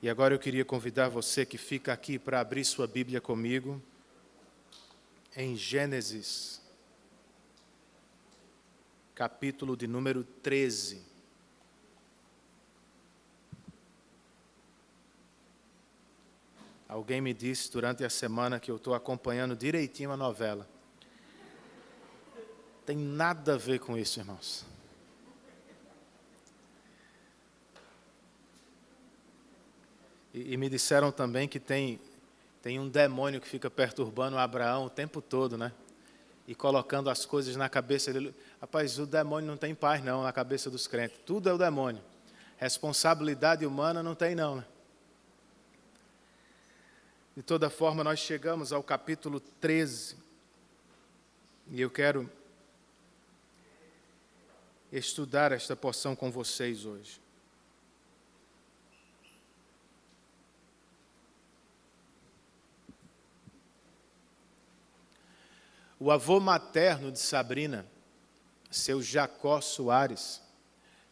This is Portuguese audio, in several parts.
E agora eu queria convidar você que fica aqui para abrir sua Bíblia comigo em Gênesis, capítulo de número 13. Alguém me disse durante a semana que eu estou acompanhando direitinho a novela. Tem nada a ver com isso, irmãos. E me disseram também que tem um demônio que fica perturbando Abraão o tempo todo, né? E colocando as coisas na cabeça dele. Rapaz, o demônio não tem paz não na cabeça dos crentes. Tudo é o demônio. Responsabilidade humana não tem não, né? De toda forma, nós chegamos ao capítulo 13. E eu quero estudar esta porção com vocês hoje. O avô materno de Sabrina, seu Jacó Soares,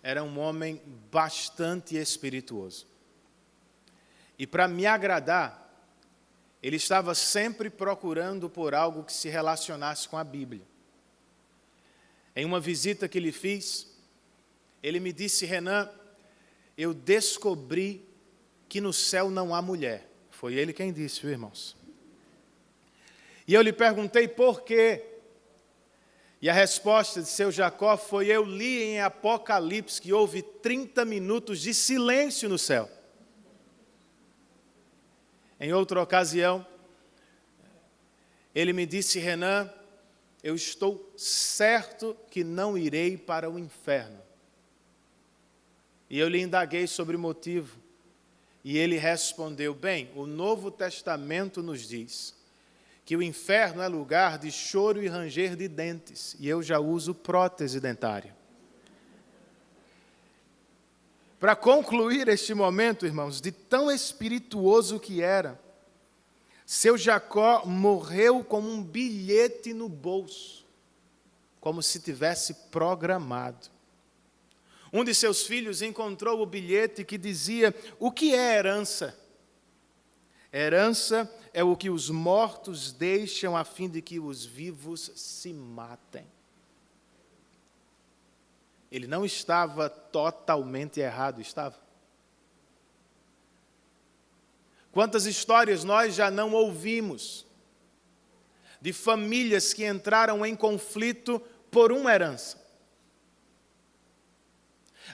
era um homem bastante espirituoso. E para me agradar, ele estava sempre procurando por algo que se relacionasse com a Bíblia. Em uma visita que lhe fiz, ele me disse: Renan, eu descobri que no céu não há mulher. Foi ele quem disse, viu, irmãos? E eu lhe perguntei por quê. E a resposta de seu Jacó foi: eu li em Apocalipse que houve 30 minutos de silêncio no céu. Em outra ocasião, ele me disse: Renan, eu estou certo que não irei para o inferno. E eu lhe indaguei sobre o motivo. E ele respondeu: bem, o Novo Testamento nos diz que o inferno é lugar de choro e ranger de dentes, e eu já uso prótese dentária. Para concluir este momento, irmãos, de tão espirituoso que era, seu Jacó morreu com um bilhete no bolso, como se tivesse programado. Um de seus filhos encontrou o bilhete que dizia: o que é herança? Herança é o que os mortos deixam a fim de que os vivos se matem. Ele não estava totalmente errado, estava? Quantas histórias nós já não ouvimos de famílias que entraram em conflito por uma herança?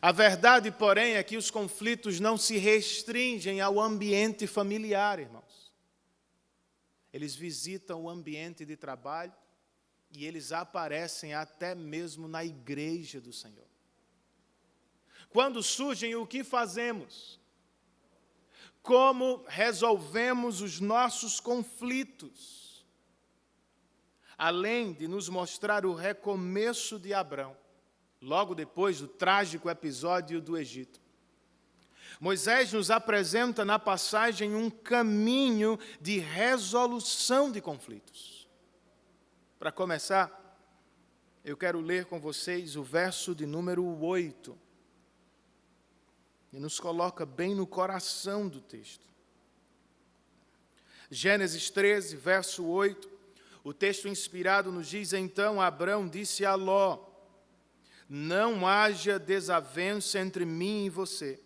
A verdade, porém, é que os conflitos não se restringem ao ambiente familiar, irmãos. Eles visitam o ambiente de trabalho e eles aparecem até mesmo na igreja do Senhor. Quando surgem, o que fazemos? Como resolvemos os nossos conflitos? Além de nos mostrar o recomeço de Abrão, logo depois do trágico episódio do Egito, Moisés nos apresenta na passagem um caminho de resolução de conflitos. Para começar, eu quero ler com vocês o verso de número 8, e nos coloca bem no coração do texto. Gênesis 13, verso 8, o texto inspirado nos diz: então Abrão disse a Ló: não haja desavença entre mim e você,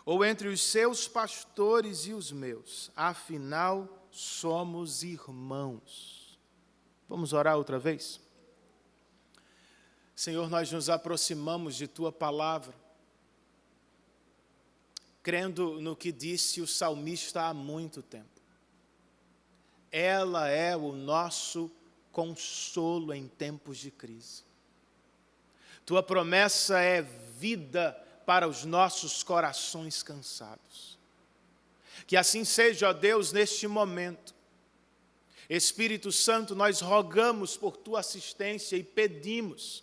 ou entre os seus pastores e os meus, afinal somos irmãos. Vamos orar outra vez? Senhor, nós nos aproximamos de Tua palavra, crendo no que disse o salmista há muito tempo. Ela é o nosso consolo em tempos de crise. Tua promessa é vida para os nossos corações cansados. Que assim seja, ó Deus, neste momento. Espírito Santo, nós rogamos por Tua assistência e pedimos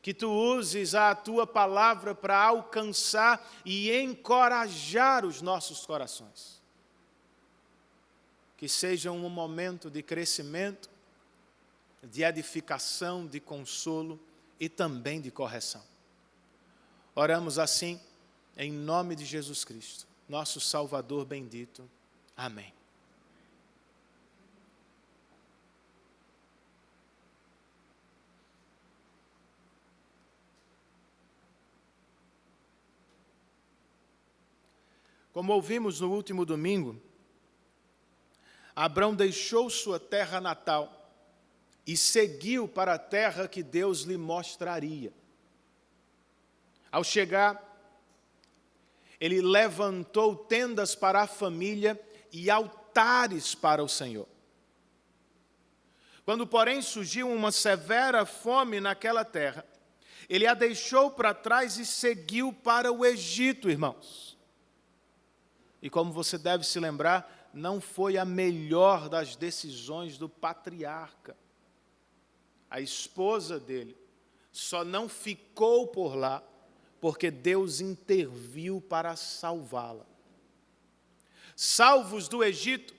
que Tu uses a Tua palavra para alcançar e encorajar os nossos corações. Que seja um momento de crescimento, de edificação, de consolo e também de correção. Oramos assim, em nome de Jesus Cristo. nosso Salvador bendito. Amém. Como ouvimos no último domingo, Abrão deixou sua terra natal e seguiu para a terra que Deus lhe mostraria. Ao chegar, ele levantou tendas para a família e altares para o Senhor. Quando, porém, surgiu uma severa fome naquela terra, ele a deixou para trás e seguiu para o Egito, irmãos. E como você deve se lembrar, não foi a melhor das decisões do patriarca. A esposa dele só não ficou por lá porque Deus interviu para salvá-la. Salvos do Egito,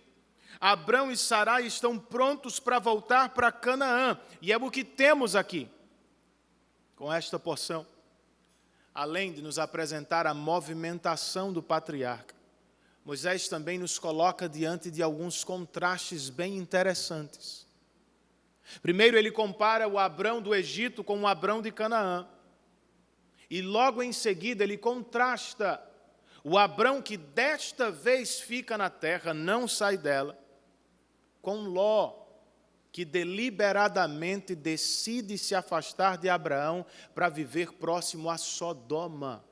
Abrão e Sarai estão prontos para voltar para Canaã. E é o que temos aqui, com esta porção. Além de nos apresentar a movimentação do patriarca, Moisés também nos coloca diante de alguns contrastes bem interessantes. Primeiro, ele compara o Abrão do Egito com o Abrão de Canaã. E logo em seguida, ele contrasta o Abrão que desta vez fica na terra, não sai dela, com Ló, que deliberadamente decide se afastar de Abraão para viver próximo a Sodoma,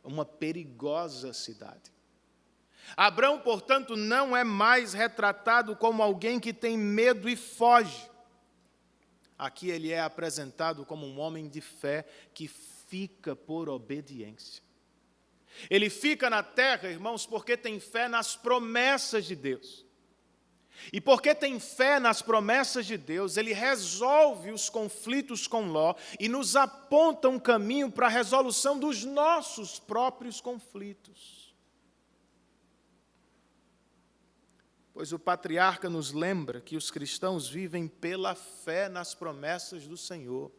uma perigosa cidade. Abrão, portanto, não é mais retratado como alguém que tem medo e foge. Aqui ele é apresentado como um homem de fé que fica por obediência. Ele fica na terra, irmãos, porque tem fé nas promessas de Deus. E porque tem fé nas promessas de Deus, ele resolve os conflitos com Ló e nos aponta um caminho para a resolução dos nossos próprios conflitos. Pois o patriarca nos lembra que os cristãos vivem pela fé nas promessas do Senhor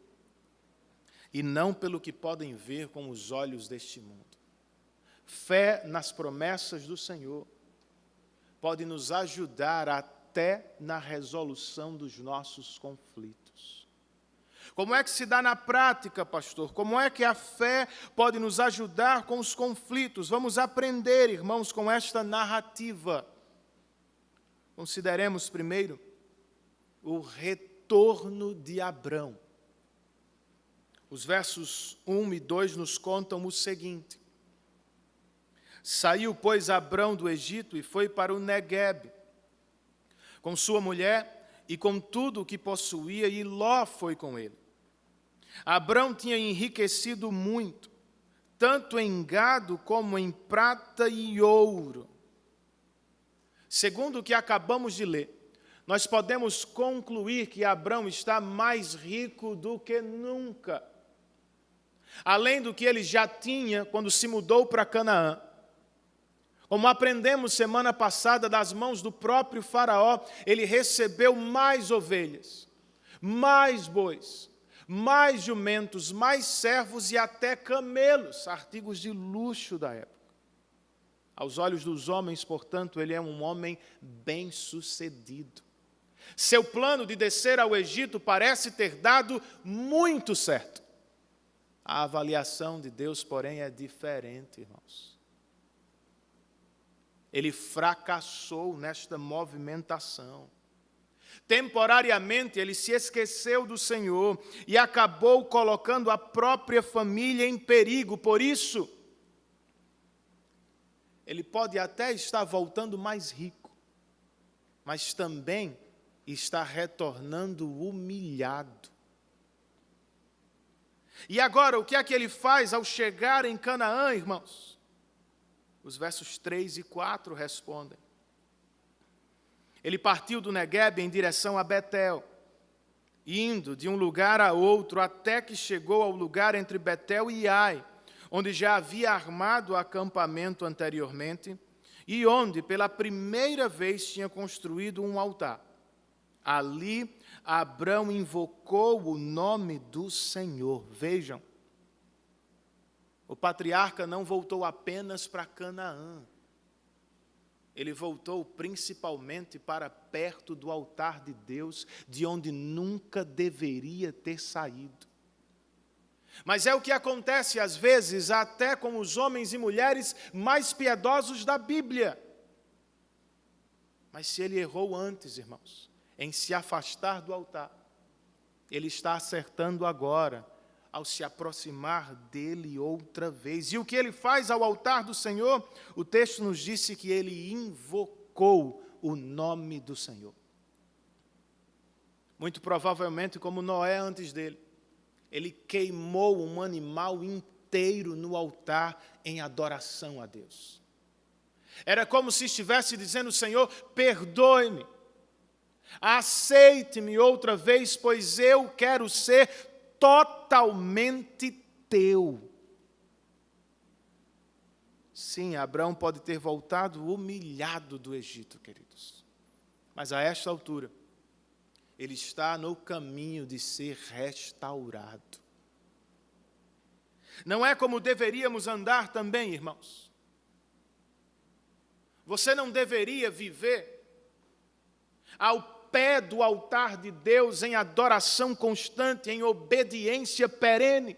e não pelo que podem ver com os olhos deste mundo. Fé nas promessas do Senhor pode nos ajudar até na resolução dos nossos conflitos. Como é que se dá na prática, pastor? Como é que a fé pode nos ajudar com os conflitos? Vamos aprender, irmãos, com esta narrativa. Consideremos primeiro o retorno de Abrão. Os versos 1 e 2 nos contam o seguinte: Saiu, pois, Abrão do Egito e foi para o Neguebe, com sua mulher e com tudo o que possuía, e Ló foi com ele. Abrão tinha enriquecido muito, tanto em gado como em prata e ouro. Segundo o que acabamos de ler, nós podemos concluir que Abrão está mais rico do que nunca. Além do que ele já tinha quando se mudou para Canaã. Como aprendemos semana passada das mãos do próprio faraó, ele recebeu mais ovelhas, mais bois, mais jumentos, mais servos e até camelos, artigos de luxo da época. Aos olhos dos homens, portanto, ele é um homem bem-sucedido. Seu plano de descer ao Egito parece ter dado muito certo. A avaliação de Deus, porém, é diferente, irmãos. Ele fracassou nesta movimentação. Temporariamente, ele se esqueceu do Senhor e acabou colocando a própria família em perigo. Por isso, ele pode até estar voltando mais rico, mas também está retornando humilhado. E agora, o que é que ele faz ao chegar em Canaã, irmãos? Os versos 3 e 4 respondem. Ele partiu do Neguebe em direção a Betel, indo de um lugar a outro, até que chegou ao lugar entre Betel e Ai, onde já havia armado acampamento anteriormente, e onde, pela primeira vez, tinha construído um altar. Ali, Abrão invocou o nome do Senhor. Vejam, o patriarca não voltou apenas para Canaã. ele voltou principalmente para perto do altar de Deus, de onde nunca deveria ter saído. Mas é o que acontece às vezes até com os homens e mulheres mais piedosos da Bíblia. Mas se ele errou antes, irmãos, em se afastar do altar, ele está acertando agora, ao se aproximar dele outra vez. E o que ele faz ao altar do Senhor? O texto nos disse que ele invocou o nome do Senhor. Muito provavelmente, como Noé antes dele, ele queimou um animal inteiro no altar em adoração a Deus. Era como se estivesse dizendo: Senhor, perdoe-me, aceite-me outra vez, pois eu quero ser totalmente teu. Sim, Abraão pode ter voltado humilhado do Egito, queridos. Mas a esta altura, ele está no caminho de ser restaurado. Não é como deveríamos andar também, irmãos. Você não deveria viver ao pé do altar de Deus em adoração constante, em obediência perene.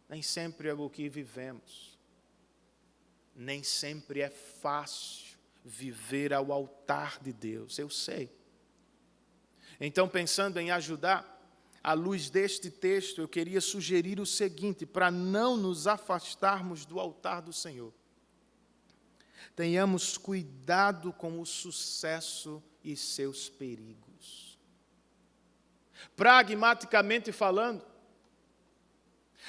Nem sempre é o que vivemos. Nem sempre é fácil viver ao altar de Deus, eu sei. Então, pensando em ajudar, à luz deste texto, eu queria sugerir o seguinte, para não nos afastarmos do altar do Senhor. Tenhamos cuidado com o sucesso e seus perigos. Pragmaticamente falando,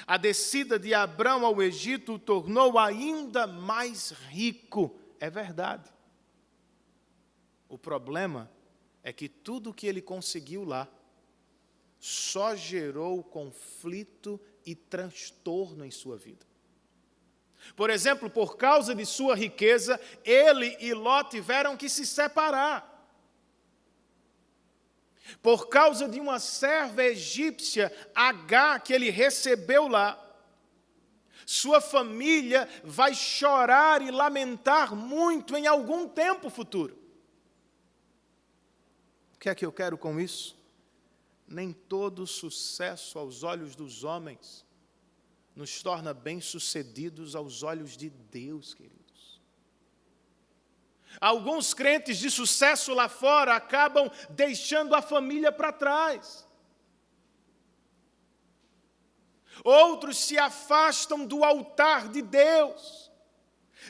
a descida de Abrão ao Egito o tornou ainda mais rico, é verdade. O problema é que tudo o que ele conseguiu lá só gerou conflito e transtorno em sua vida. Por exemplo, por causa de sua riqueza, ele e Ló tiveram que se separar. Por causa de uma serva egípcia, Agar, que ele recebeu lá, sua família vai chorar e lamentar muito em algum tempo futuro. O que é que eu quero com isso? Nem todo sucesso aos olhos dos homens nos torna bem-sucedidos aos olhos de Deus, queridos. Alguns crentes de sucesso lá fora acabam deixando a família para trás. Outros se afastam do altar de Deus.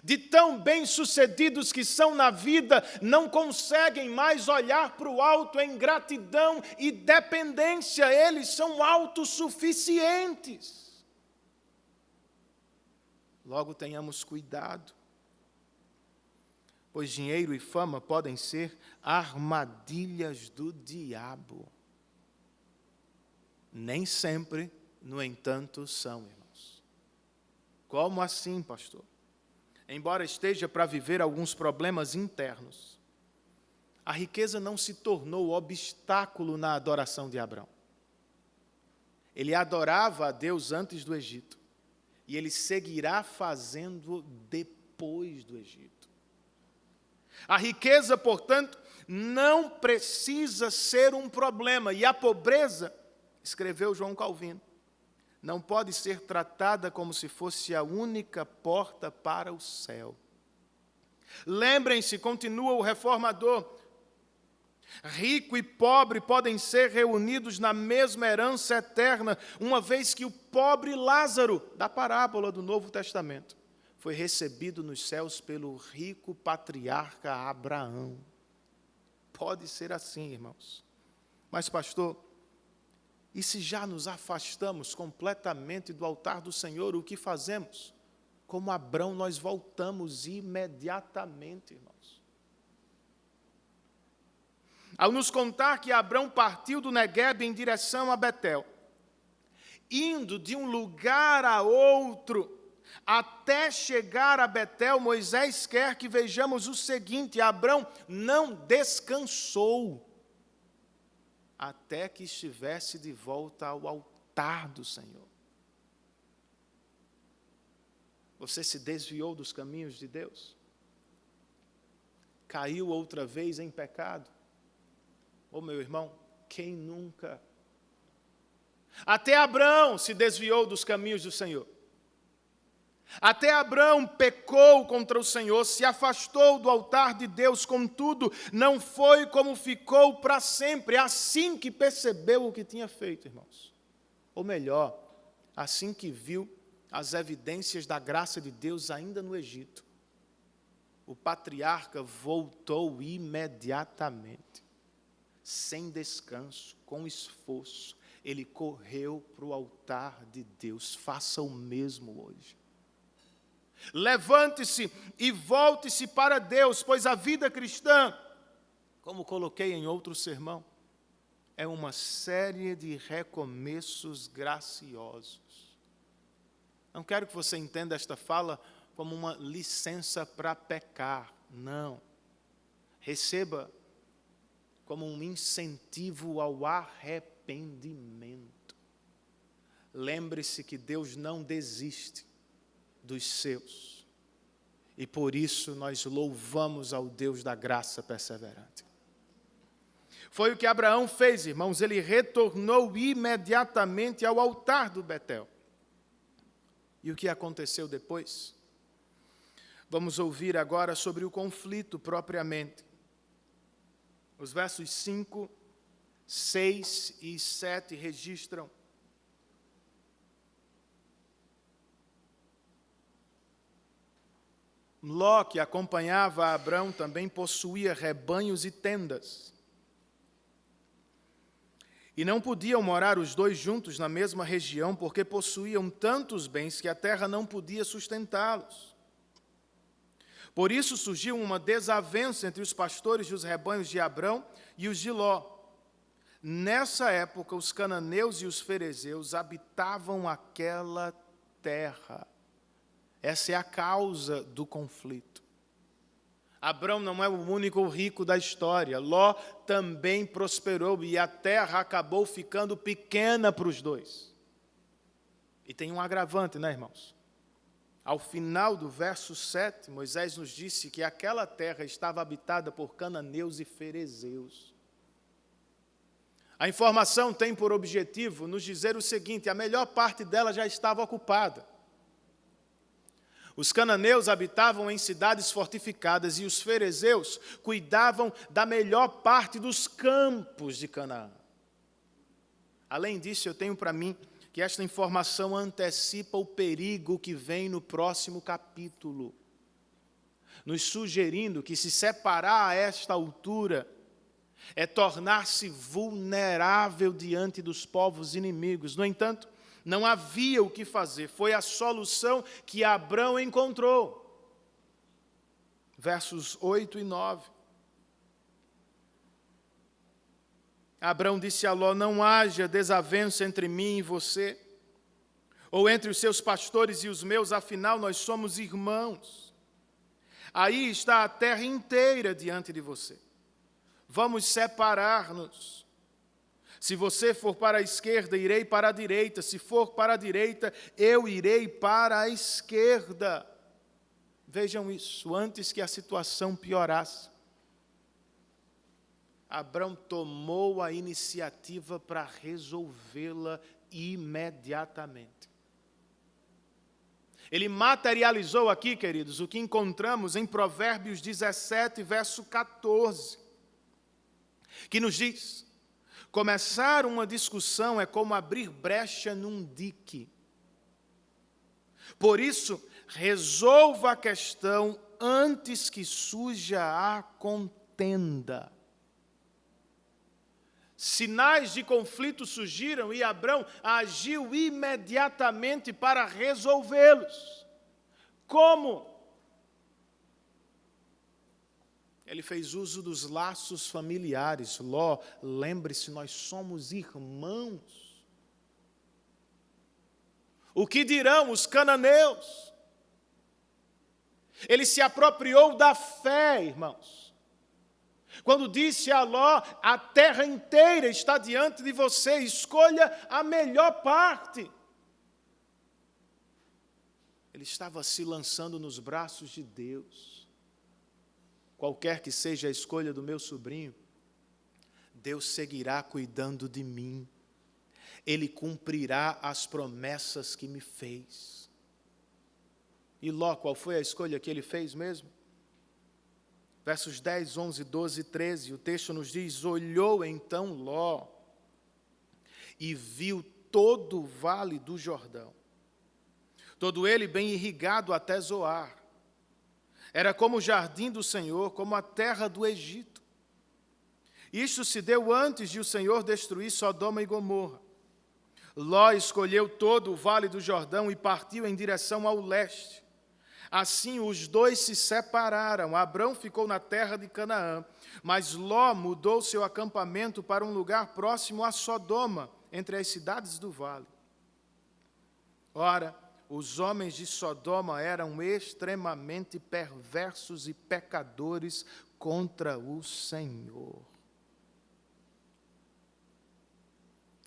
De tão bem-sucedidos que são na vida, não conseguem mais olhar para o alto em gratidão e dependência. Eles são autossuficientes. Logo, tenhamos cuidado, pois dinheiro e fama podem ser armadilhas do diabo. Nem sempre, no entanto, são, irmãos. Como assim, pastor? Embora esteja para viver alguns problemas internos, a riqueza não se tornou obstáculo na adoração de Abrão. Ele adorava a Deus antes do Egito. E ele seguirá fazendo depois do Egito. A riqueza, portanto, não precisa ser um problema. E a pobreza, escreveu João Calvino, não pode ser tratada como se fosse a única porta para o céu. Lembrem-se, continua o reformador, rico e pobre podem ser reunidos na mesma herança eterna, uma vez que o pobre Lázaro, da parábola do Novo Testamento, foi recebido nos céus pelo rico patriarca Abraão. Pode ser assim, irmãos. Mas, pastor, e se já nos afastamos completamente do altar do Senhor, o que fazemos? Como Abrão, nós voltamos imediatamente, irmãos. Ao nos contar que Abrão partiu do Neguebe em direção a Betel, indo de um lugar a outro, até chegar a Betel, Moisés quer que vejamos o seguinte: Abrão não descansou, até que estivesse de volta ao altar do Senhor. Você se desviou dos caminhos de Deus? caiu outra vez em pecado. Ô meu irmão, quem nunca? Até Abrão se desviou dos caminhos do Senhor. Até Abrão pecou contra o Senhor, se afastou do altar de Deus, contudo, não foi como ficou para sempre, assim que percebeu o que tinha feito, irmãos. Ou melhor, assim que viu as evidências da graça de Deus ainda no Egito. O patriarca voltou imediatamente, sem descanso, com esforço. Ele correu para o altar de Deus. Faça o mesmo hoje. Levante-se e volte-se para Deus, pois a vida cristã, como coloquei em outro sermão, é uma série de recomeços graciosos. Não quero que você entenda esta fala como uma licença para pecar, não. Receba como um incentivo ao arrependimento. Lembre-se que Deus não desiste dos seus. E por isso nós louvamos ao Deus da graça perseverante. Foi o que Abraão fez, irmãos. Ele retornou imediatamente ao altar do Betel. E o que aconteceu depois? Vamos ouvir agora sobre o conflito propriamente. Os versos 5, 6 e 7 registram: Ló, que acompanhava Abrão, também possuía rebanhos e tendas. E não podiam morar os dois juntos na mesma região, porque possuíam tantos bens que a terra não podia sustentá-los. Por isso surgiu uma desavença entre os pastores dos rebanhos de Abrão e os de Ló. Nessa época, os cananeus e os ferezeus habitavam aquela terra. Essa é a causa do conflito. Abrão não é o único rico da história. Ló também prosperou e a terra acabou ficando pequena para os dois. E tem um agravante, né, irmãos? Ao final do verso 7, Moisés nos disse que aquela terra estava habitada por cananeus e ferezeus. A informação tem por objetivo nos dizer o seguinte: a melhor parte dela já estava ocupada. Os cananeus habitavam em cidades fortificadas e os ferezeus cuidavam da melhor parte dos campos de Canaã. Além disso, eu tenho para mim que esta informação antecipa o perigo que vem no próximo capítulo, nos sugerindo que se separar a esta altura é tornar-se vulnerável diante dos povos inimigos. No entanto, não havia o que fazer, foi a solução que Abrão encontrou. Versos 8 e 9. Abrão disse a Ló: não haja desavença entre mim e você, ou entre os seus pastores e os meus, afinal nós somos irmãos. Aí está a terra inteira diante de você. Vamos separar-nos. Se você for para a esquerda, irei para a direita. Se for para a direita, eu irei para a esquerda. Vejam isso, antes que a situação piorasse, Abrão tomou a iniciativa para resolvê-la imediatamente. Ele materializou aqui, queridos, o que encontramos em Provérbios 17, verso 14, que nos diz: começar uma discussão é como abrir brecha num dique. Por isso, resolva a questão antes que surja a contenda. Sinais de conflito surgiram e Abrão agiu imediatamente para resolvê-los. Como? Ele fez uso dos laços familiares. Ló, lembre-se, nós somos irmãos. O que dirão os cananeus? Ele se apropriou da fé, irmãos. Quando disse a Ló: a terra inteira está diante de você, escolha a melhor parte. Ele estava se lançando nos braços de Deus. qualquer que seja a escolha do meu sobrinho, Deus seguirá cuidando de mim. Ele cumprirá as promessas que me fez. E Ló, qual foi a escolha que ele fez mesmo? Versos 10, 11, 12 e 13, o texto nos diz: olhou então Ló e viu todo o vale do Jordão, todo ele bem irrigado até Zoar. Era como o jardim do Senhor, como a terra do Egito. Isto se deu antes de o Senhor destruir Sodoma e Gomorra. Ló escolheu todo o vale do Jordão e partiu em direção ao leste. Assim os dois se separaram. Abrão ficou na terra de Canaã, mas Ló mudou seu acampamento para um lugar próximo a Sodoma, entre as cidades do vale. Ora, os homens de Sodoma eram extremamente perversos e pecadores contra o Senhor.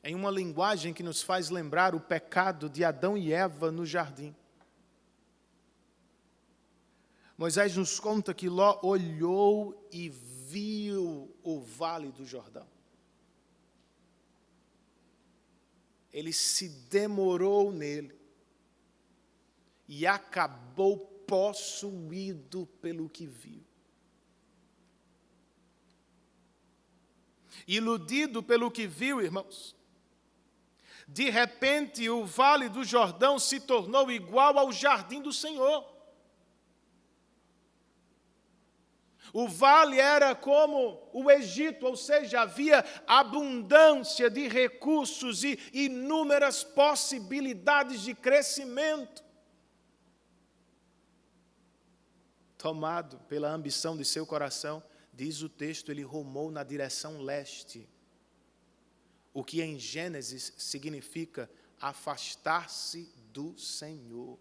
Em uma linguagem que nos faz lembrar o pecado de Adão e Eva no jardim, Moisés nos conta que Ló olhou e viu o vale do Jordão. Ele se demorou nele e acabou possuído pelo que viu. Iludido pelo que viu, irmãos, de repente o vale do Jordão se tornou igual ao jardim do Senhor. O vale era como o Egito, ou seja, havia abundância de recursos e inúmeras possibilidades de crescimento. Tomado pela ambição de seu coração, diz o texto, ele rumou na direção leste, o que em Gênesis significa afastar-se do Senhor.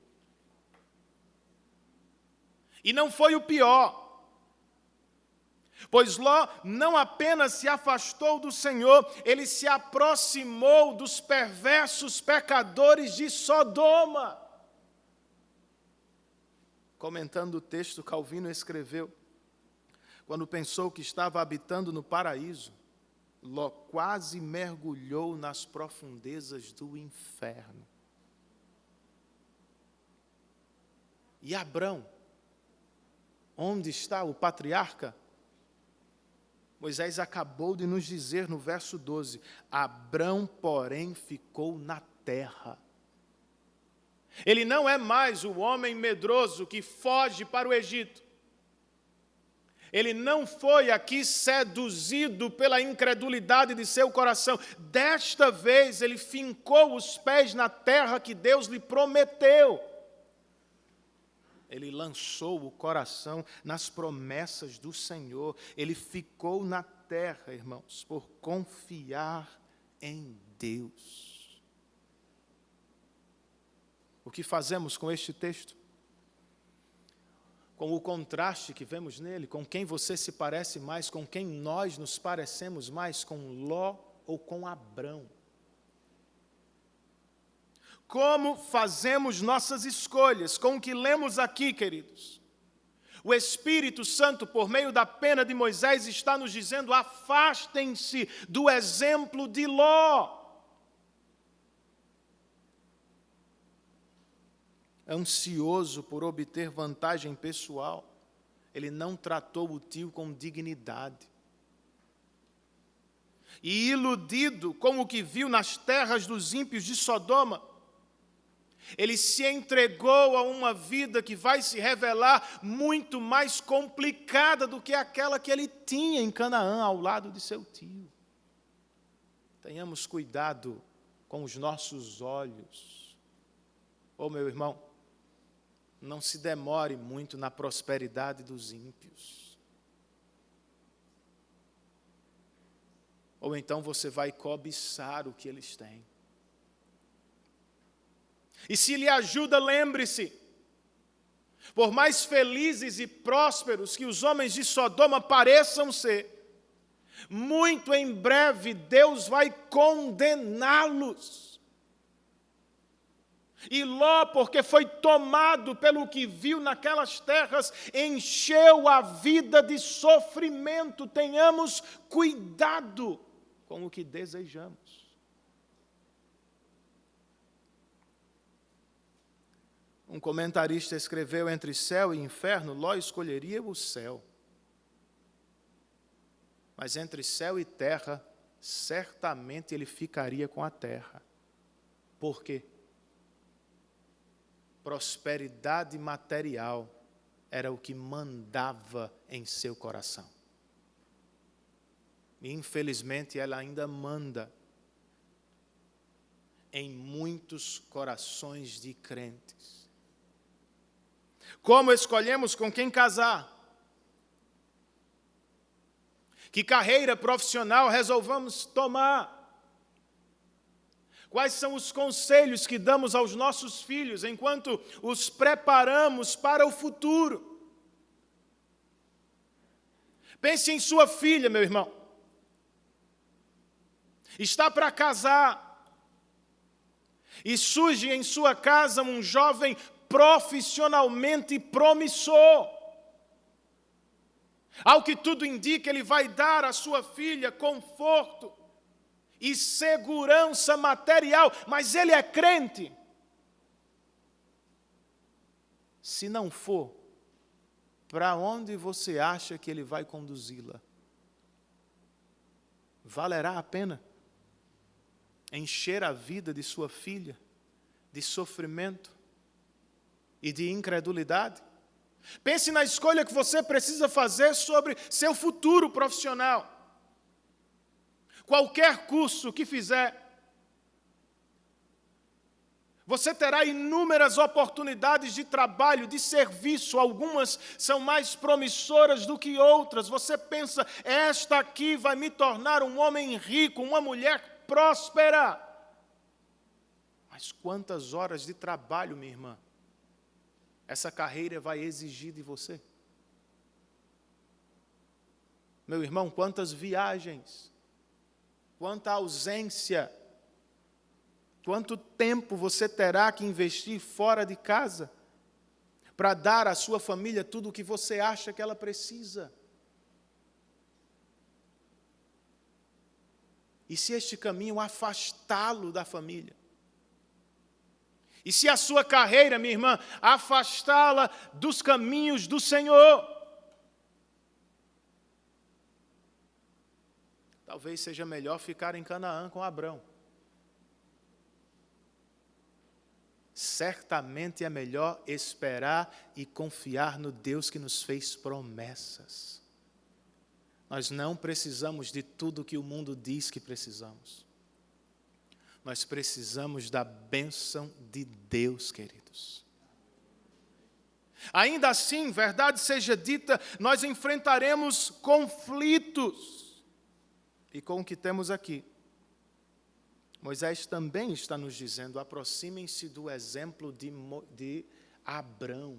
E não foi o pior, pois Ló não apenas se afastou do Senhor, ele se aproximou dos perversos pecadores de Sodoma. Comentando o texto, Calvino escreveu: quando pensou que estava habitando no paraíso, Ló quase mergulhou nas profundezas do inferno. E Abrão, onde está o patriarca? Moisés acabou de nos dizer no verso 12, Abrão, porém, ficou na terra. Ele não é mais o homem medroso que foge para o Egito. Ele não foi aqui seduzido pela incredulidade de seu coração. Desta vez ele fincou os pés na terra que Deus lhe prometeu. Ele lançou o coração nas promessas do Senhor. Ele ficou na terra, irmãos, por confiar em Deus. O que fazemos com este texto? Com o contraste que vemos nele, com quem você se parece mais, com quem nós nos parecemos mais, com Ló ou com Abrão? Como fazemos nossas escolhas? Com o que lemos aqui, queridos. O Espírito Santo, por meio da pena de Moisés, está nos dizendo: afastem-se do exemplo de Ló. Ansioso por obter vantagem pessoal, ele não tratou o tio com dignidade. E iludido com o que viu nas terras dos ímpios de Sodoma, ele se entregou a uma vida que vai se revelar muito mais complicada do que aquela que ele tinha em Canaã, ao lado de seu tio. Tenhamos cuidado com os nossos olhos. Meu irmão, não se demore muito na prosperidade dos ímpios. Ou então você vai cobiçar o que eles têm. E se lhe ajuda, lembre-se, por mais felizes e prósperos que os homens de Sodoma pareçam ser, muito em breve Deus vai condená-los. E Ló, porque foi tomado pelo que viu naquelas terras, encheu a vida de sofrimento. Tenhamos cuidado com o que desejamos. Um comentarista escreveu: entre céu e inferno, Ló escolheria o céu. Mas entre céu e terra, certamente ele ficaria com a terra. Por quê? Prosperidade material era o que mandava em seu coração. E infelizmente ela ainda manda em muitos corações de crentes. Como escolhemos com quem casar? Que carreira profissional resolvamos tomar? Quais são os conselhos que damos aos nossos filhos enquanto os preparamos para o futuro? Pense em sua filha, meu irmão. Está para casar. E surge em sua casa um jovem profissionalmente promissor. Ao que tudo indica, ele vai dar à sua filha conforto e segurança material, mas ele é crente. Se não for, para onde você acha que ele vai conduzi-la? Valerá a pena encher a vida de sua filha de sofrimento e de incredulidade? Pense na escolha que você precisa fazer sobre seu futuro profissional. Qualquer curso que fizer, você terá inúmeras oportunidades de trabalho, de serviço. Algumas são mais promissoras do que outras. Você pensa, esta aqui vai me tornar um homem rico, uma mulher próspera. Mas quantas horas de trabalho, minha irmã, essa carreira vai exigir de você? Meu irmão, quantas viagens, quanta ausência, quanto tempo você terá que investir fora de casa para dar à sua família tudo o que você acha que ela precisa? E se este caminho afastá-lo da família? E se a sua carreira, minha irmã, afastá-la dos caminhos do Senhor? Talvez seja melhor ficar em Canaã com Abrão. Certamente é melhor esperar e confiar no Deus que nos fez promessas. Nós não precisamos de tudo que o mundo diz que precisamos. Nós precisamos da bênção de Deus, queridos. Ainda assim, verdade seja dita, nós enfrentaremos conflitos. E com o que temos aqui, Moisés também está nos dizendo, aproximem-se do exemplo de Abrão.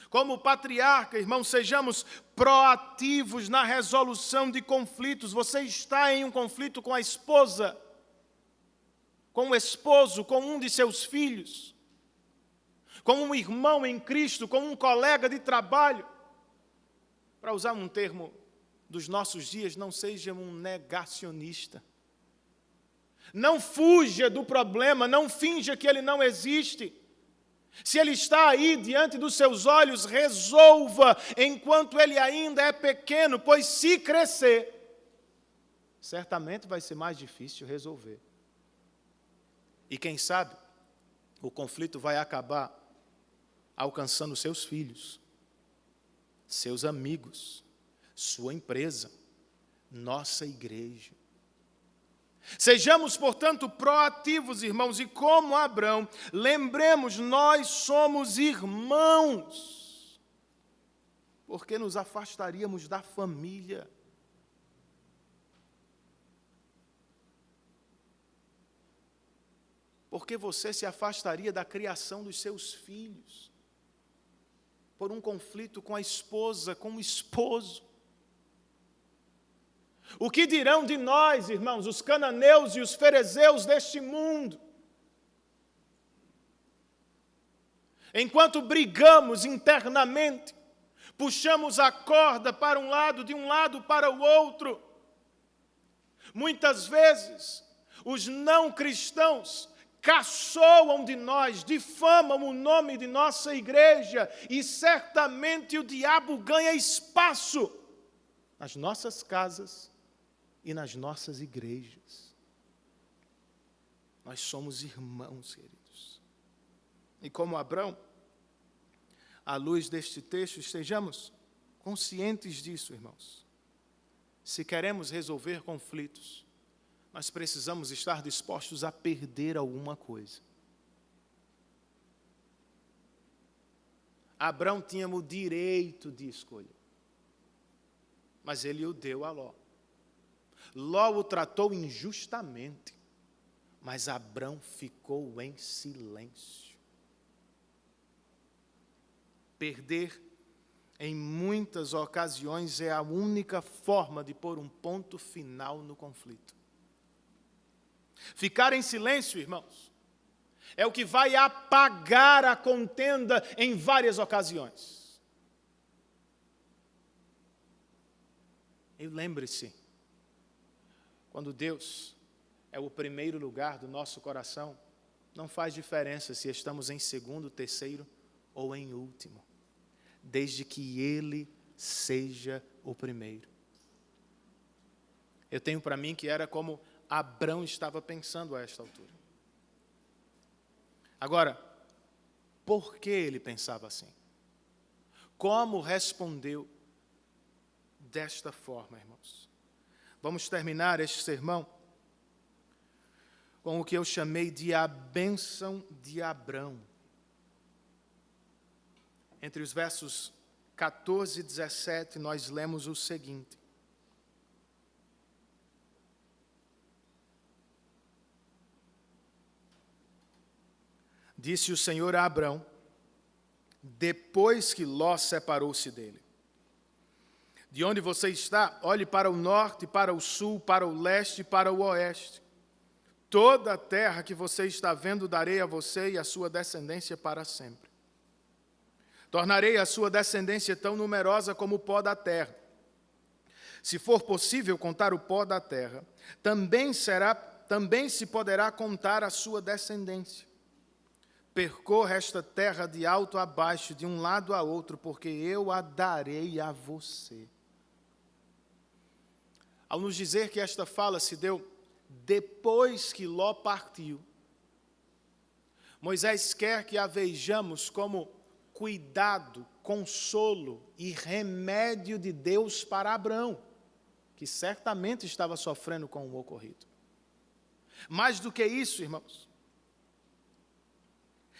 Como patriarca, irmão, sejamos proativos na resolução de conflitos. Você está em um conflito com a esposa, com o esposo, com um de seus filhos, com um irmão em Cristo, com um colega de trabalho. Para usar um termo dos nossos dias, não seja um negacionista. Não fuja do problema, não finja que ele não existe. Se ele está aí diante dos seus olhos, resolva enquanto ele ainda é pequeno, pois se crescer, certamente vai ser mais difícil resolver. E quem sabe, o conflito vai acabar alcançando seus filhos, seus amigos, sua empresa, nossa igreja. Sejamos, portanto, proativos, irmãos, e como Abrão, lembremos, nós somos irmãos. Por que nos afastaríamos da família? Por que você se afastaria da criação dos seus filhos? Por um conflito com a esposa, com o esposo? O que dirão de nós, irmãos, os cananeus e os ferezeus deste mundo? enquanto brigamos internamente, puxamos a corda para um lado, de um lado para o outro. Muitas vezes, os não cristãos caçoam de nós, difamam o nome de nossa igreja, e certamente o diabo ganha espaço nas nossas casas e nas nossas igrejas. Nós somos irmãos, queridos. E como Abrão, à luz deste texto, estejamos conscientes disso, irmãos. Se queremos resolver conflitos, nós precisamos estar dispostos a perder alguma coisa. Abrão tinha o direito de escolha, mas ele o deu a Ló. Ló o tratou injustamente, mas Abrão ficou em silêncio. Perder, em muitas ocasiões, é a única forma de pôr um ponto final no conflito. Ficar em silêncio, irmãos, é o que vai apagar a contenda em várias ocasiões. E lembre-se, quando Deus é o primeiro lugar do nosso coração, não faz diferença se estamos em segundo, terceiro ou em último, desde que Ele seja o primeiro. Eu tenho para mim que era como Abrão estava pensando a esta altura. Agora, por que ele pensava assim? Como respondeu desta forma, irmãos? Vamos terminar este sermão com o que eu chamei de a bênção de Abrão. Entre os versos 14 e 17, nós lemos o seguinte: Disse o Senhor a Abrão, depois que Ló separou-se dele: de onde você está, olhe para o norte, para o sul, para o leste e para o oeste. Toda a terra que você está vendo darei a você e a sua descendência para sempre. Tornarei a sua descendência tão numerosa como o pó da terra. Se for possível contar o pó da terra, também se poderá contar a sua descendência. Percorra esta terra de alto a baixo, de um lado a outro, porque eu a darei a você. Ao nos dizer que esta fala se deu depois que Ló partiu, Moisés quer que a vejamos como cuidado, consolo e remédio de Deus para Abrão, que certamente estava sofrendo com o ocorrido. Mais do que isso, irmãos,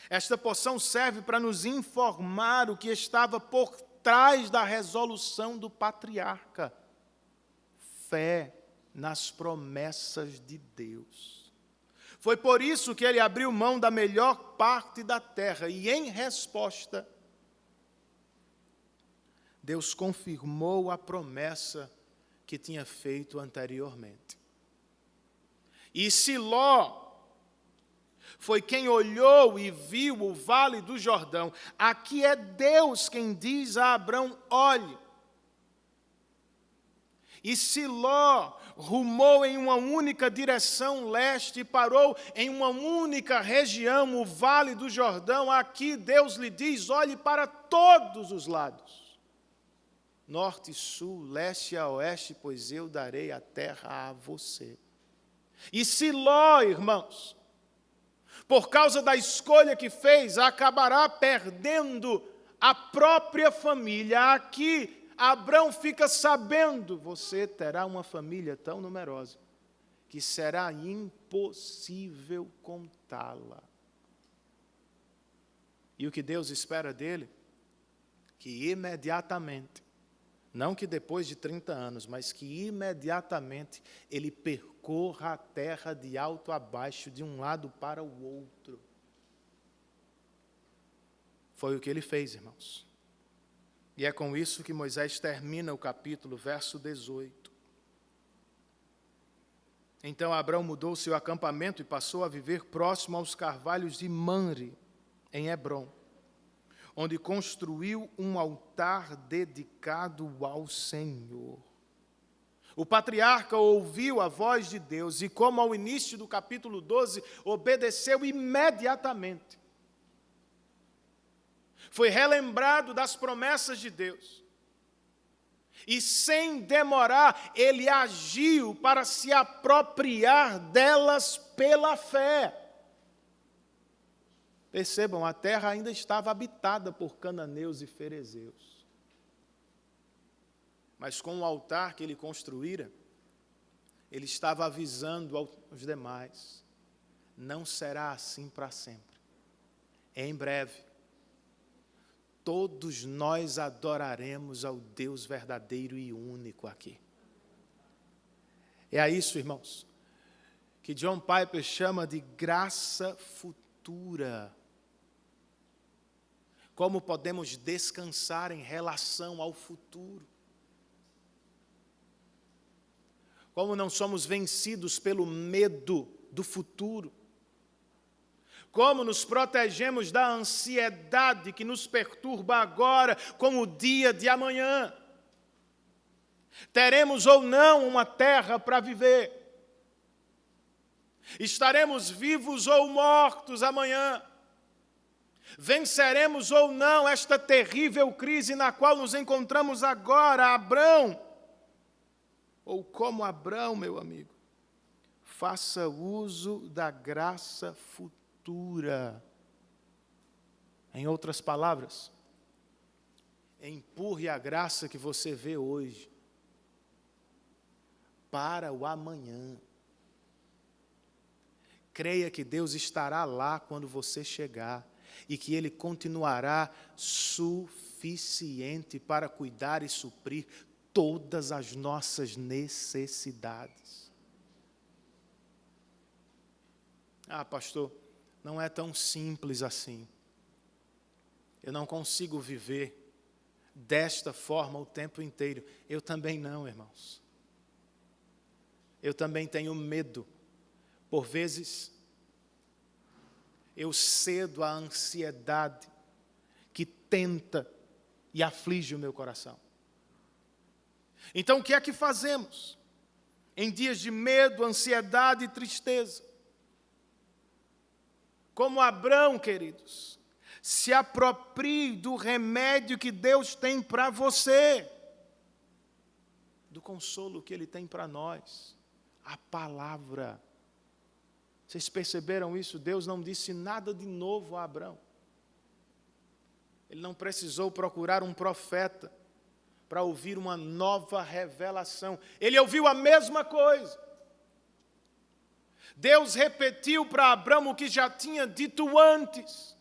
esta porção serve para nos informar o que estava por trás da resolução do patriarca: fé nas promessas de Deus. Foi por isso que ele abriu mão da melhor parte da terra e, em resposta, Deus confirmou a promessa que tinha feito anteriormente. E se Ló foi quem olhou e viu o vale do Jordão, aqui é Deus quem diz a Abrão: olhe. E se Ló rumou em uma única direção leste e parou em uma única região, o vale do Jordão, aqui Deus lhe diz: olhe para todos os lados, norte, sul, leste a oeste, pois eu darei a terra a você. E se Ló, irmãos, por causa da escolha que fez, acabará perdendo a própria família, aqui Abrão fica sabendo: você terá uma família tão numerosa que será impossível contá-la. E o que Deus espera dele? Que imediatamente, não que depois de 30 anos, mas que imediatamente ele percorra a terra de alto a baixo, de um lado para o outro. Foi o que ele fez, irmãos. E é com isso que Moisés termina o capítulo, verso 18. Então Abrão mudou seu acampamento e passou a viver próximo aos carvalhos de Mamre, em Hebrom. onde construiu um altar dedicado ao Senhor. O patriarca ouviu a voz de Deus e, como ao início do capítulo 12, obedeceu imediatamente. Foi relembrado das promessas de Deus. E, sem demorar, ele agiu para se apropriar delas pela fé. Percebam, a terra ainda estava habitada por cananeus e ferezeus. Mas com o altar que ele construíra, ele estava avisando aos demais: não será assim para sempre. Em breve, todos nós adoraremos ao Deus verdadeiro e único aqui. É a isso, irmãos, que John Piper chama de graça futura. Como podemos descansar em relação ao futuro? Como não somos vencidos pelo medo do futuro? Como nos protegemos da ansiedade que nos perturba agora com o dia de amanhã? Teremos ou não uma terra para viver? Estaremos vivos ou mortos amanhã? Venceremos ou não esta terrível crise na qual nos encontramos agora, Abrão? Ou como Abrão, meu amigo, faça uso da graça futura. Em outras palavras, empurre a graça que você vê hoje para o amanhã. Creia que Deus estará lá quando você chegar e que Ele continuará suficiente para cuidar e suprir todas as nossas necessidades. Ah, pastor, não é tão simples assim. Eu não consigo viver desta forma o tempo inteiro. Eu também não, irmãos. Eu também tenho medo. Por vezes, eu cedo à ansiedade que tenta e aflige o meu coração. Então, o que é que fazemos em dias de medo, ansiedade e tristeza? Como Abrão, queridos, se aproprie do remédio que Deus tem para você, do consolo que Ele tem para nós, a palavra. Vocês perceberam isso? Deus não disse nada de novo a Abrão. Ele não precisou procurar um profeta para ouvir uma nova revelação. Ele ouviu a mesma coisa. Deus repetiu para Abrão o que já tinha dito antes.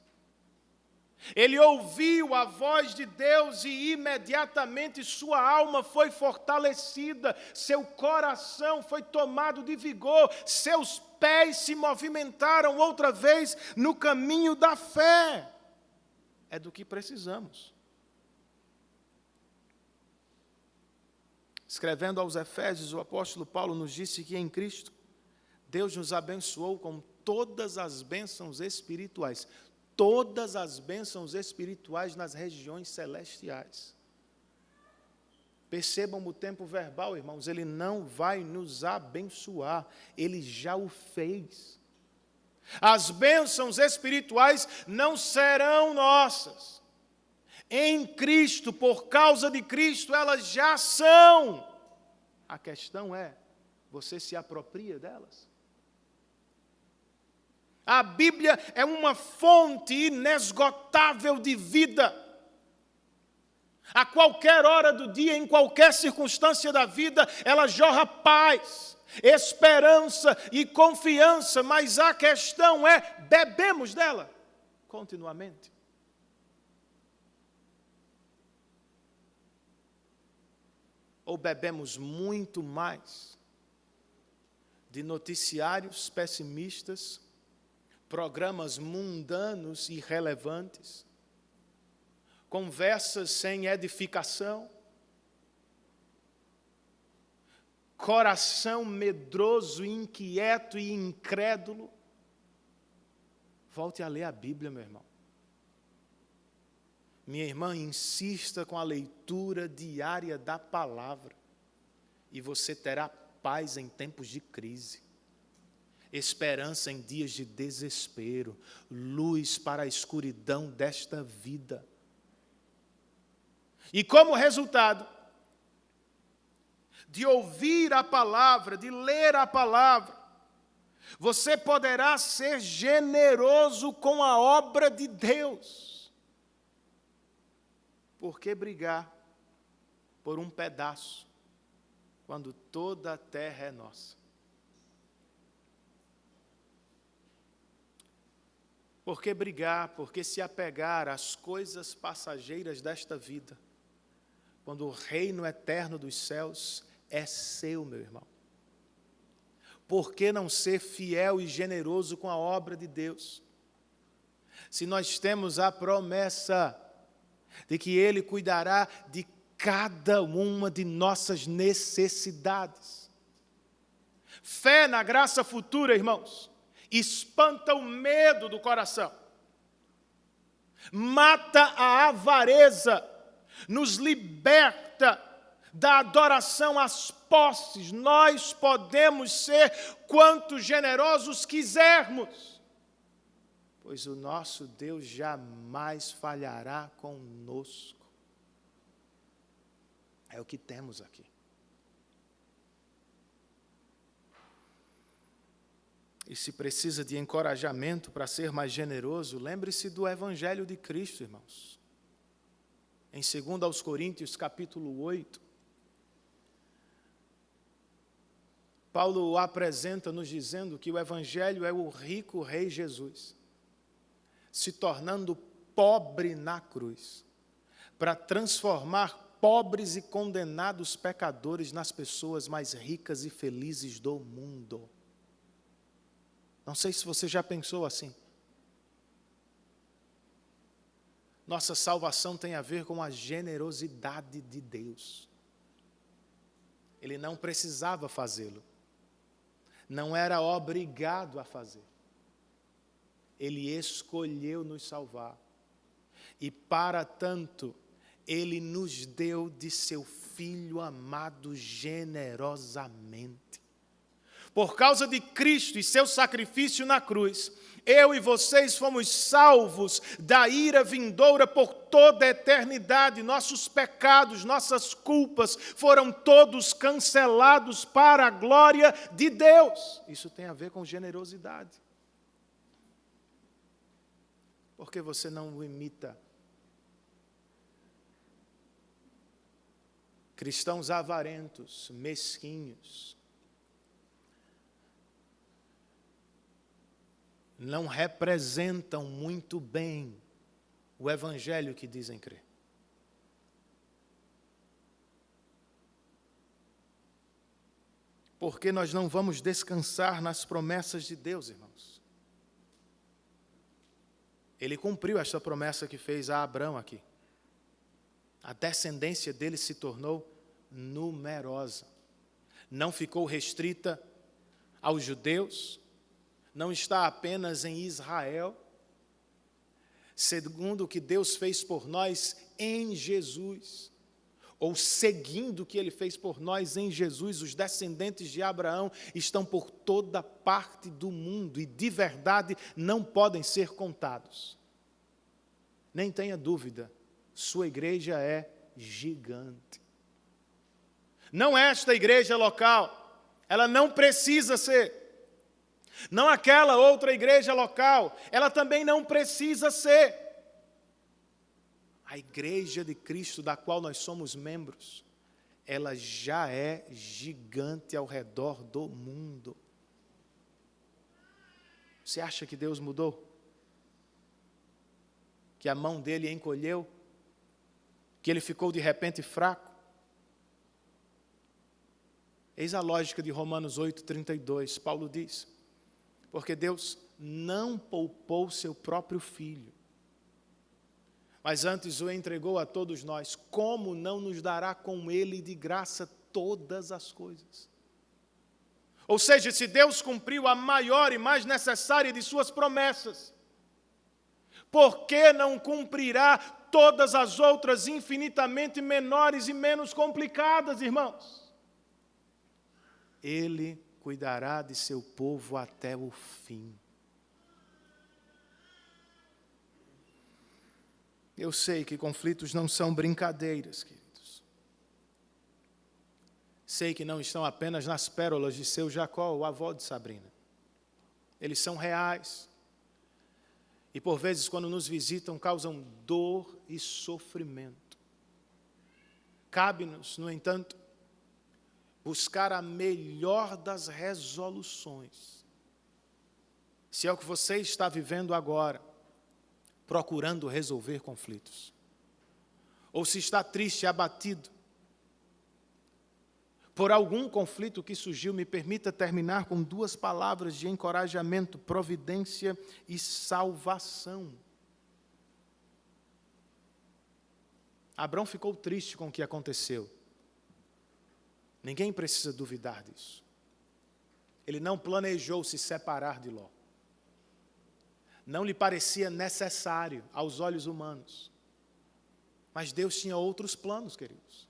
Ele ouviu a voz de Deus e imediatamente sua alma foi fortalecida, seu coração foi tomado de vigor, seus pés se movimentaram outra vez no caminho da fé. É do que precisamos. Escrevendo aos Efésios, o apóstolo Paulo nos disse que em Cristo, Deus nos abençoou com todas as bênçãos espirituais. Todas as bênçãos espirituais nas regiões celestiais. Percebam o tempo verbal, irmãos, Ele não vai nos abençoar, Ele já o fez. As bênçãos espirituais não serão nossas. Em Cristo, por causa de Cristo, elas já são. A questão é, você se apropria delas? A Bíblia é uma fonte inesgotável de vida. A qualquer hora do dia, em qualquer circunstância da vida, ela jorra paz, esperança e confiança, mas a questão é, bebemos dela continuamente? Ou bebemos muito mais de noticiários pessimistas, programas mundanos e irrelevantes, conversas sem edificação, coração medroso, inquieto e incrédulo? Volte a ler a Bíblia, meu irmão. Minha irmã, insista com a leitura diária da palavra e você terá paz em tempos de crise, esperança em dias de desespero, luz para a escuridão desta vida. E como resultado de ouvir a palavra, de ler a palavra, você poderá ser generoso com a obra de Deus. Por que brigar por um pedaço, quando toda a terra é nossa? Por que brigar, por que se apegar às coisas passageiras desta vida, quando o reino eterno dos céus é seu, meu irmão? Por que não ser fiel e generoso com a obra de Deus? Se nós temos a promessa de que Ele cuidará de cada uma de nossas necessidades. Fé na graça futura, irmãos, espanta o medo do coração, mata a avareza, nos liberta da adoração às posses. Nós podemos ser quanto generosos quisermos, pois o nosso Deus jamais falhará conosco. É o que temos aqui. E se precisa de encorajamento para ser mais generoso, lembre-se do Evangelho de Cristo, irmãos. Em 2 aos Coríntios, capítulo 8, Paulo o apresenta nos dizendo que o Evangelho é o rico rei Jesus, se tornando pobre na cruz, para transformar pobres e condenados pecadores nas pessoas mais ricas e felizes do mundo. Não sei se você já pensou assim. Nossa salvação tem a ver com a generosidade de Deus. Ele não precisava fazê-lo. Não era obrigado a fazer. Ele escolheu nos salvar. E para tanto, Ele nos deu de seu Filho amado generosamente. Por causa de Cristo e seu sacrifício na cruz, eu e vocês fomos salvos da ira vindoura por toda a eternidade. Nossos pecados, nossas culpas foram todos cancelados para a glória de Deus. Isso tem a ver com generosidade. Por que você não o imita? Cristãos avarentos, mesquinhos, não representam muito bem o Evangelho que dizem crer. Porque nós não vamos descansar nas promessas de Deus, irmãos. Ele cumpriu esta promessa que fez a Abraão aqui. A descendência dele se tornou numerosa. Não ficou restrita aos judeus, não está apenas em Israel. Segundo o que Deus fez por nós em Jesus, ou seguindo o que Ele fez por nós em Jesus, os descendentes de Abraão estão por toda parte do mundo e de verdade não podem ser contados. Nem tenha dúvida, sua igreja é gigante. Não esta igreja local, ela não precisa ser. Não aquela outra igreja local, ela também não precisa ser. A igreja de Cristo, da qual nós somos membros, ela já é gigante ao redor do mundo. Você acha que Deus mudou? Que a mão dele encolheu? Que ele ficou de repente fraco? Eis a lógica de Romanos 8:32. Paulo diz: porque Deus não poupou seu próprio Filho, mas antes o entregou a todos nós, como não nos dará com ele de graça todas as coisas? Ou seja, se Deus cumpriu a maior e mais necessária de suas promessas, por que não cumprirá todas as outras infinitamente menores e menos complicadas, irmãos. Ele cuidará de seu povo até o fim. Eu sei que conflitos não são brincadeiras, queridos. Sei que não estão apenas nas pérolas de seu Jacó, o avô de Sabrina. Eles são reais. E por vezes, quando nos visitam, causam dor e sofrimento. Cabe-nos, no entanto, buscar a melhor das resoluções. Se é o que você está vivendo agora, procurando resolver conflitos, ou se está triste, abatido por algum conflito que surgiu, me permita terminar com 2 palavras de encorajamento: providência e salvação. Abrão ficou triste com o que aconteceu. Ninguém precisa duvidar disso. Ele não planejou se separar de Ló. Não lhe parecia necessário aos olhos humanos. Mas Deus tinha outros planos, queridos.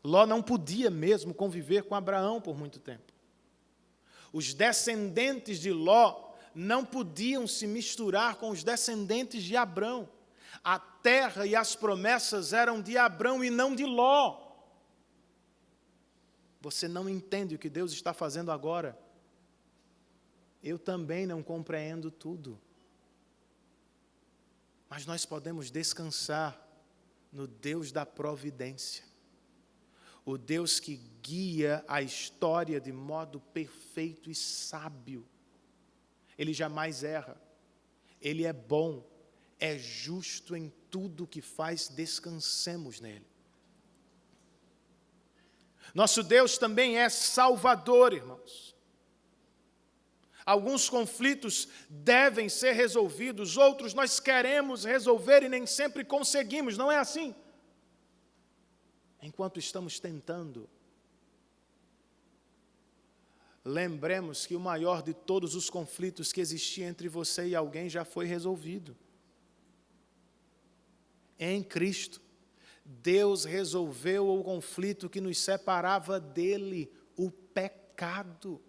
Ló não podia mesmo conviver com Abraão por muito tempo. Os descendentes de Ló não podiam se misturar com os descendentes de Abrão. A terra e as promessas eram de Abrão e não de Ló. Você não entende o que Deus está fazendo agora. Eu também não compreendo tudo. Mas nós podemos descansar no Deus da providência. O Deus que guia a história de modo perfeito e sábio. Ele jamais erra. Ele é bom, é justo em tudo que faz, descansemos nele. Nosso Deus também é salvador, irmãos. Alguns conflitos devem ser resolvidos, outros nós queremos resolver e nem sempre conseguimos, não é assim? Enquanto estamos tentando, lembremos que o maior de todos os conflitos que existia entre você e alguém já foi resolvido. Em Cristo, Deus resolveu o conflito que nos separava dele, o pecado.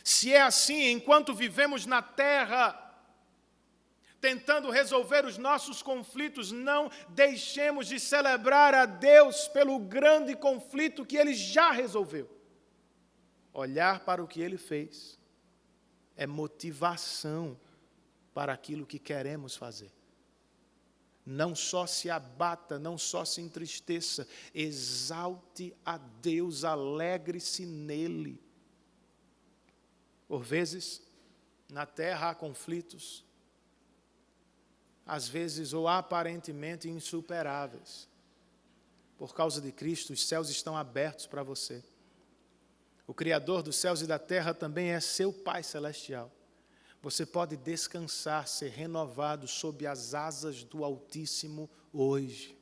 Se é assim, enquanto vivemos na terra, tentando resolver os nossos conflitos, não deixemos de celebrar a Deus pelo grande conflito que Ele já resolveu. Olhar para o que Ele fez é motivação para aquilo que queremos fazer. Não só se abata, não só se entristeça, exalte a Deus, alegre-se nele. Por vezes, na terra há conflitos, às vezes ou aparentemente insuperáveis. Por causa de Cristo, os céus estão abertos para você. O Criador dos céus e da terra também é seu Pai celestial. Você pode descansar, ser renovado sob as asas do Altíssimo hoje.